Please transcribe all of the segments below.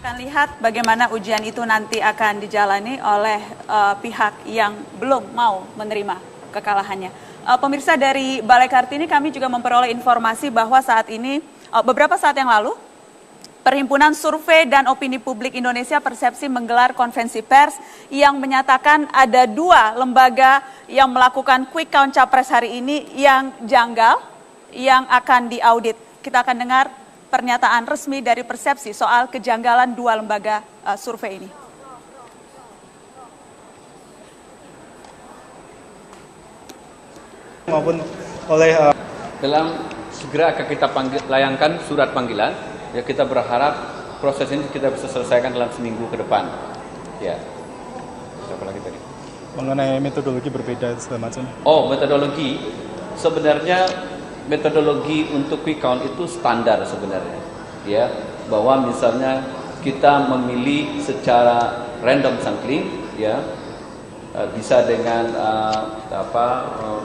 akan lihat bagaimana ujian itu nanti akan dijalani oleh pihak yang belum mau menerima kekalahannya. Pemirsa, dari Balai Kartini kami juga memperoleh informasi bahwa saat ini, beberapa saat yang lalu, Perhimpunan Survei dan Opini Publik Indonesia Persepsi menggelar konvensi pers yang menyatakan ada 2 lembaga yang melakukan quick count capres hari ini yang janggal, yang akan diaudit. Kita akan dengar pernyataan resmi dari Persepsi soal kejanggalan 2 lembaga survei ini. Maupun oleh dalam segera akan kita layangkan surat panggilan. Ya, kita berharap proses ini kita bisa selesaikan dalam seminggu ke depan. Ya. Siapa lagi tadi? Mengenai metodologi berbeda segala macam. Oh, metodologi. Sebenarnya metodologi untuk quick count itu standar sebenarnya. Ya, bahwa misalnya kita memilih secara random sampling, ya. Bisa dengan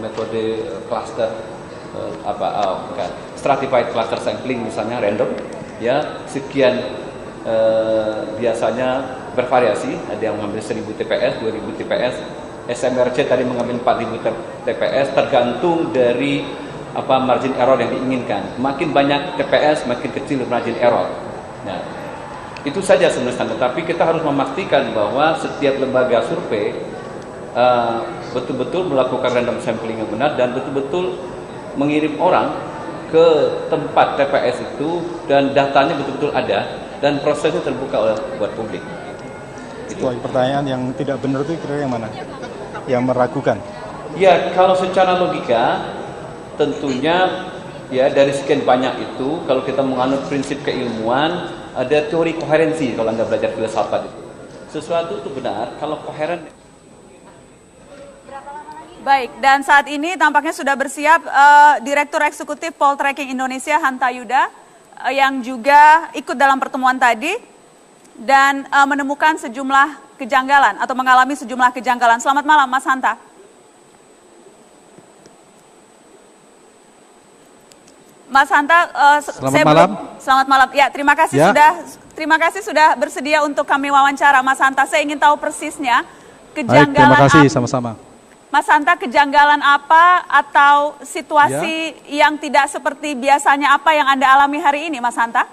metode cluster stratified cluster sampling misalnya random. Ya, sekian biasanya bervariasi, ada yang mengambil 1000 TPS, 2000 TPS, SMRC tadi mengambil 4000 TPS, tergantung dari margin error yang diinginkan. Makin banyak TPS, makin kecil margin error. Nah, itu saja sebenarnya, tapi kita harus memastikan bahwa setiap lembaga survei betul-betul melakukan random sampling yang benar dan betul-betul mengirim orang ke tempat TPS itu dan datanya betul-betul ada dan prosesnya terbuka buat publik. Pertanyaan yang tidak benar itu kira-kira yang mana? Yang meragukan? Ya, kalau secara logika tentunya ya dari sekian banyak itu kalau kita menganut prinsip keilmuan ada teori koherensi kalau Anda belajar filsafat itu. Sesuatu itu benar kalau koheren. Baik, dan saat ini tampaknya sudah bersiap Direktur Eksekutif Poltreking Indonesia Hanta Yuda yang juga ikut dalam pertemuan tadi dan menemukan sejumlah kejanggalan atau mengalami sejumlah kejanggalan. Selamat malam, Mas Hanta. Mas Hanta, selamat malam. Selamat malam. Ya, terima kasih sudah bersedia untuk kami wawancara, Mas Hanta. Saya ingin tahu persisnya kejanggalan. Baik, terima kasih sama-sama. Mas Hanta, kejanggalan apa atau situasi yang tidak seperti biasanya apa yang Anda alami hari ini, Mas Hanta?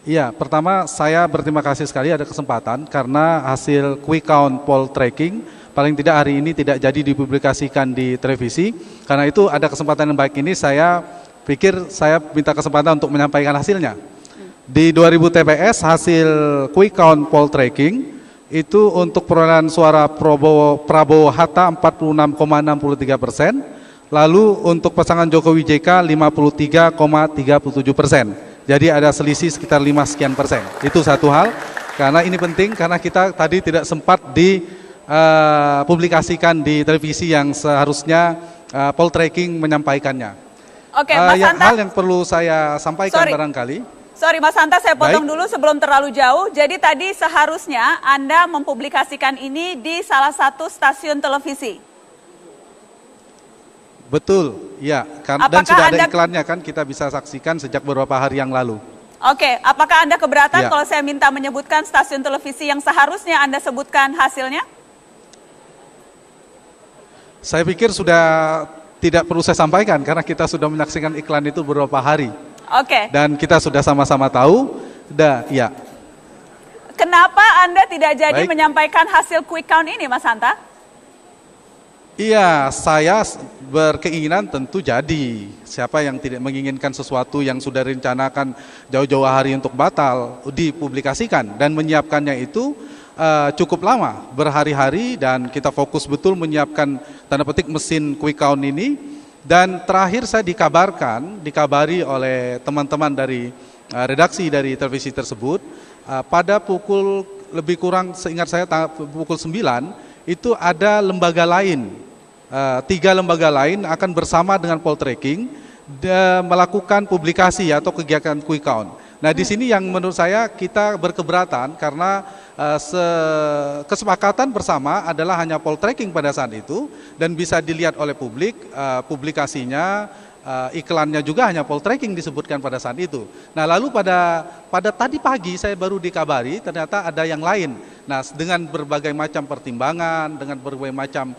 Iya, pertama saya berterima kasih sekali ada kesempatan karena hasil quick count poll tracking paling tidak hari ini tidak jadi dipublikasikan di televisi. Karena itu ada kesempatan yang baik ini saya pikir saya minta kesempatan untuk menyampaikan hasilnya. Di 2000 TPS hasil quick count poll tracking itu untuk perolehan suara Prabowo Hatta 46,63%, lalu untuk pasangan Jokowi JK 53,37%. Jadi ada selisih sekitar 5 sekian persen. Itu satu hal, karena ini penting karena kita tadi tidak sempat dipublikasikan di televisi yang seharusnya poll tracking menyampaikannya. Oke, Mas Hanta. Hal yang perlu saya sampaikan barangkali. Sorry Mas Hanta, saya potong dulu sebelum terlalu jauh. Jadi tadi seharusnya Anda mempublikasikan ini di salah satu stasiun televisi. Betul, ya. Dan sudah ada iklannya kan, kita bisa saksikan sejak beberapa hari yang lalu. Oke, apakah Anda keberatan kalau saya minta menyebutkan stasiun televisi yang seharusnya Anda sebutkan hasilnya? Saya pikir sudah tidak perlu saya sampaikan karena kita sudah menyaksikan iklan itu beberapa hari. Oke. Dan kita sudah sama-sama tahu, ya. Kenapa Anda tidak jadi menyampaikan hasil quick count ini, Mas Hanta? Iya, saya berkeinginan tentu jadi. Siapa yang tidak menginginkan sesuatu yang sudah direncanakan jauh-jauh hari untuk batal, dipublikasikan dan menyiapkannya itu cukup lama, berhari-hari dan kita fokus betul menyiapkan tanda petik mesin quick count ini. Dan terakhir saya dikabari oleh teman-teman dari redaksi dari televisi tersebut pada pukul lebih kurang seingat saya pukul 9 itu ada lembaga lain, 3 lembaga lain akan bersama dengan Poltreking melakukan publikasi atau kegiatan quick count. Nah di sini yang menurut saya kita berkeberatan karena kesepakatan bersama adalah hanya Poltreking pada saat itu dan bisa dilihat oleh publik publikasinya iklannya juga hanya poltreking disebutkan pada saat itu. Nah lalu pada tadi pagi saya baru dikabari ternyata ada yang lain. Nah dengan berbagai macam pertimbangan, dengan berbagai macam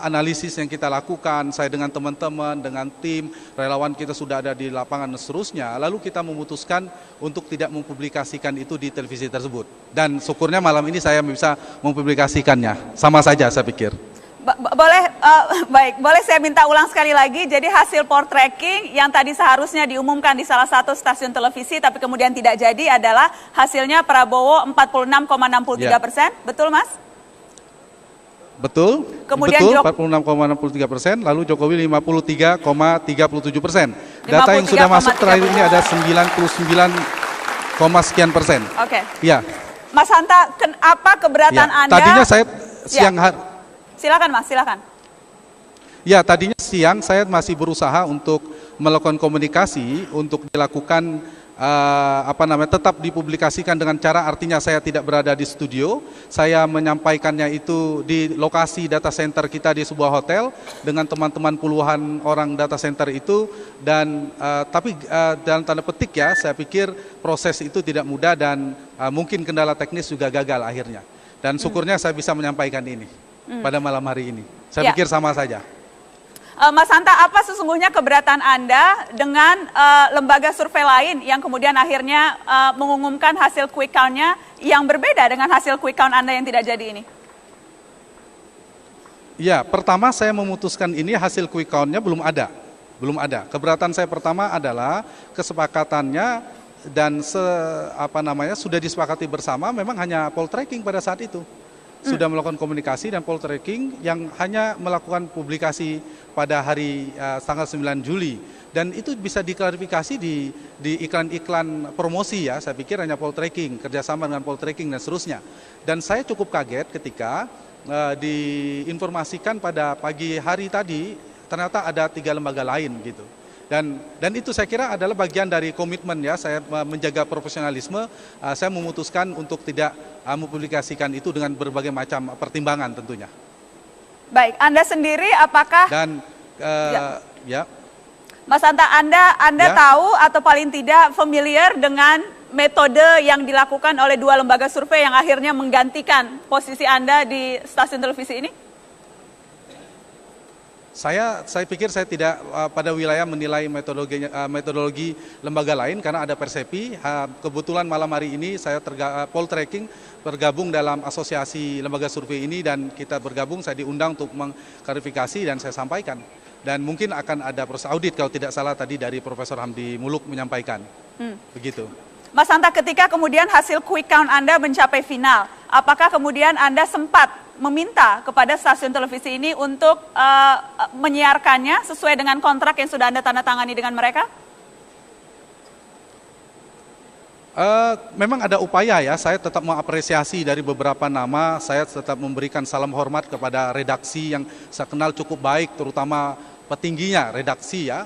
analisis yang kita lakukan, saya dengan teman-teman, dengan tim, relawan kita sudah ada di lapangan dan seterusnya, lalu kita memutuskan untuk tidak mempublikasikan itu di televisi tersebut. Dan syukurnya malam ini saya bisa mempublikasikannya, sama saja saya pikir. Baik, boleh saya minta ulang sekali lagi, jadi hasil poll tracking yang tadi seharusnya diumumkan di salah satu stasiun televisi, tapi kemudian tidak jadi adalah hasilnya Prabowo 46,63%, betul Mas? Betul, kemudian betul 46,63%, lalu Jokowi 53,37%. Data yang sudah masuk terakhir ini ada 99, sekian persen. Oke. Ya. Mas Hanta, apa keberatan Anda? Tadinya saya siang hari. Silakan Mas, silakan. Ya, tadinya siang saya masih berusaha untuk melakukan komunikasi untuk dilakukan tetap dipublikasikan dengan cara, artinya saya tidak berada di studio, saya menyampaikannya itu di lokasi data center kita di sebuah hotel dengan teman-teman puluhan orang data center itu, dan tapi dalam tanda petik ya, saya pikir proses itu tidak mudah dan mungkin kendala teknis juga gagal akhirnya, dan syukurnya saya bisa menyampaikan ini pada malam hari ini. Saya pikir sama saja. Mas Hanta, apa sesungguhnya keberatan Anda dengan lembaga survei lain yang kemudian akhirnya mengumumkan hasil quick count-nya yang berbeda dengan hasil quick count Anda yang tidak jadi ini? Ya, pertama saya memutuskan ini hasil quick count-nya belum ada. Keberatan saya pertama adalah kesepakatannya dan sudah disepakati bersama, memang hanya poll tracking pada saat itu. Sudah melakukan komunikasi dan poll tracking yang hanya melakukan publikasi pada hari tanggal 9 Juli. Dan itu bisa diklarifikasi di iklan-iklan promosi ya, saya pikir hanya poll tracking, kerjasama dengan poll tracking dan seterusnya. Dan saya cukup kaget ketika diinformasikan pada pagi hari tadi, ternyata ada 3 lembaga lain gitu. Dan itu saya kira adalah bagian dari komitmen ya, saya menjaga profesionalisme, saya memutuskan untuk tidak mempublikasikan itu dengan berbagai macam pertimbangan tentunya. Baik, Anda sendiri apakah... Dan ya. Mas Hanta, Anda ya, tahu atau paling tidak familiar dengan metode yang dilakukan oleh 2 lembaga survei yang akhirnya menggantikan posisi Anda di stasiun televisi ini? Saya pikir saya tidak pada wilayah menilai metodologi lembaga lain karena ada persepi. Kebetulan malam hari ini saya poll tracking bergabung dalam asosiasi lembaga survei ini, dan kita bergabung, saya diundang untuk mengklarifikasi dan saya sampaikan. Dan mungkin akan ada proses audit kalau tidak salah tadi dari Profesor Hamdi Muluk menyampaikan. Begitu. Mas Hanta, ketika kemudian hasil quick count Anda mencapai final, apakah kemudian Anda sempat meminta kepada stasiun televisi ini untuk menyiarkannya sesuai dengan kontrak yang sudah Anda tanda tangani dengan mereka? Memang ada upaya ya, saya tetap mengapresiasi dari beberapa nama, saya tetap memberikan salam hormat kepada redaksi yang saya kenal cukup baik, terutama petingginya redaksi ya.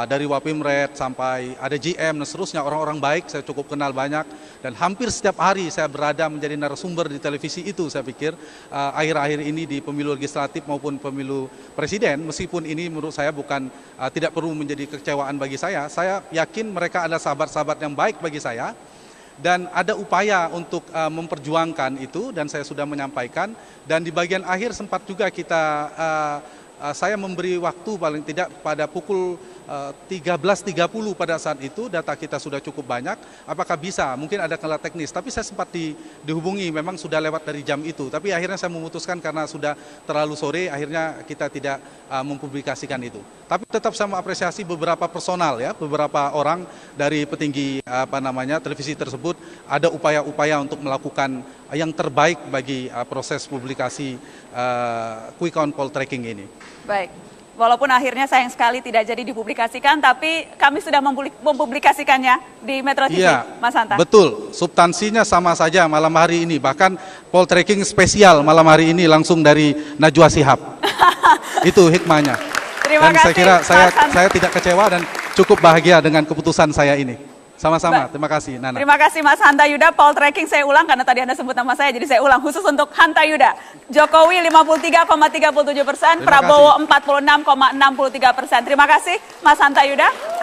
Dari Wapimret sampai ada GM dan seterusnya, orang-orang baik saya cukup kenal banyak, dan hampir setiap hari saya berada menjadi narasumber di televisi itu. Saya pikir akhir-akhir ini di pemilu legislatif maupun pemilu presiden, meskipun ini menurut saya bukan tidak perlu menjadi kekecewaan bagi saya yakin mereka adalah sahabat-sahabat yang baik bagi saya, dan ada upaya untuk memperjuangkan itu, dan saya sudah menyampaikan, dan di bagian akhir sempat juga saya memberi waktu paling tidak pada pukul 13.30 pada saat itu, data kita sudah cukup banyak, apakah bisa, mungkin ada kendala teknis, tapi saya sempat dihubungi, memang sudah lewat dari jam itu, tapi akhirnya saya memutuskan karena sudah terlalu sore, akhirnya kita tidak mempublikasikan itu. Tapi tetap saya mengapresiasi beberapa personal ya, beberapa orang dari petinggi televisi tersebut, ada upaya-upaya untuk melakukan yang terbaik bagi proses publikasi quick count poll tracking ini. Baik. Walaupun akhirnya sayang sekali tidak jadi dipublikasikan, tapi kami sudah mempublikasikannya di Metro TV, iya, Mas Hanta. Betul, substansinya sama saja malam hari ini, bahkan poll tracking spesial malam hari ini langsung dari Najwa Shihab. Itu hikmahnya. Terima kasih, saya kira saya tidak kecewa dan cukup bahagia dengan keputusan saya ini. Sama-sama, terima kasih Nana. Terima kasih Mas Hanta Yuda. Poll tracking saya ulang karena tadi Anda sebut nama saya, jadi saya ulang khusus untuk Hanta Yuda. Jokowi 53,37%, Prabowo 46,63%. Terima kasih Mas Hanta Yuda.